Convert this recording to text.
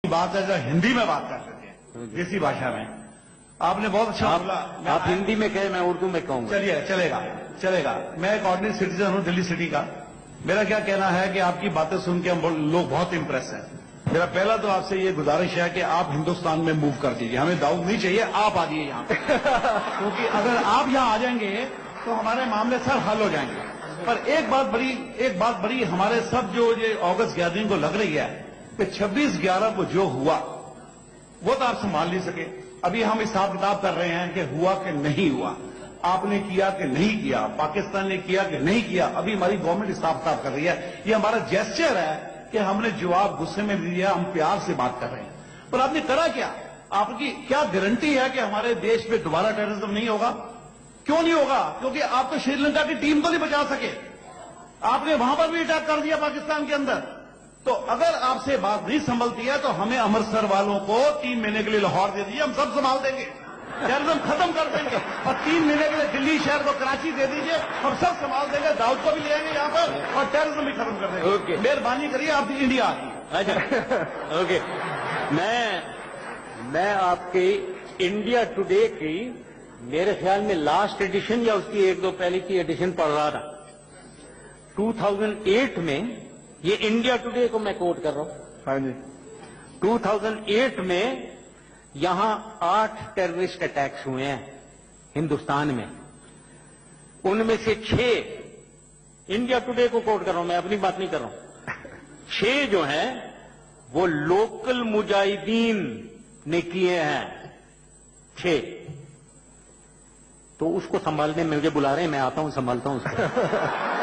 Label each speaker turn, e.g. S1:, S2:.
S1: बात है जो हिंदी में बात कर लेते हैं, देसी भाषा में। आपने बहुत अच्छा बोला।
S2: आप हिंदी में कहें, मैं उर्दू में कहूंगा।
S1: चलिए, चलेगा चलेगा। मैं एक ऑर्डिनरी सिटीजन हूं दिल्ली सिटी का। मेरा क्या कहना है कि आपकी बातें सुन के हम लोग बहुत इंप्रेस हैं। मेरा पहला तो आपसे ये गुजारिश है कि आप हिंदुस्तान में मूव कर दीजिए, हमें दाऊद नहीं चाहिए, आप आ जाइए यहाँ पे। क्योंकि अगर आप यहाँ आ जाएंगे तो हमारे मामले सब हल हो जाएंगे। पर एक बात बड़ी हमारे सब जो ये अगस्त गैदरिंग को लग रही है कि 26/11 को जो हुआ वो तो आप संभाल नहीं सके। अभी हम हिसाब किताब कर रहे हैं कि हुआ कि नहीं हुआ, आपने किया कि नहीं किया, पाकिस्तान ने किया कि नहीं किया। अभी हमारी गवर्नमेंट हिसाब किताब कर रही है। ये हमारा जेस्चर है कि हमने जवाब गुस्से में भी दिया, हम प्यार से बात कर रहे हैं। पर आपने करा क्या? आपकी क्या गारंटी है कि हमारे देश में दोबारा टेररिज्म नहीं होगा? क्यों नहीं होगा? क्योंकि आप तो श्रीलंका की टीम को नहीं बचा सके, आपने वहां पर भी अटैक कर दिया पाकिस्तान के अंदर। तो अगर आपसे बात नहीं संभलती है तो हमें अमृतसर वालों को 3 महीने के लिए लाहौर दे दीजिए, हम सब संभाल देंगे, टेररिज्म खत्म कर देंगे। और 3 महीने के लिए दिल्ली शहर को कराची दे दीजिए, हम सब संभाल देंगे, दाऊद को भी ले आएंगे यहाँ पर और टेररिज्म भी खत्म कर देंगे।
S2: ओके,
S1: मेहरबानी करिए, आप इंडिया आइए।
S2: अच्छा, ओके। मैं आपकी इंडिया टुडे की मेरे ख्याल में लास्ट एडिशन या उसकी 1-2 पहले की एडिशन पढ़ रहा था। 2008 में, ये इंडिया टुडे को मैं कोट कर रहा हूं।
S1: हाँ जी।
S2: 2008 में यहां 8 टेररिस्ट अटैक्स हुए हैं हिंदुस्तान में। उनमें से 6, इंडिया टुडे को कोट कर रहा हूं, मैं अपनी बात नहीं कर रहा हूं, 6 जो हैं वो लोकल मुजाहिदीन ने किए हैं। 6 तो उसको संभालने में मुझे बुला रहे हैं, मैं आता हूं, संभालता हूं उसको।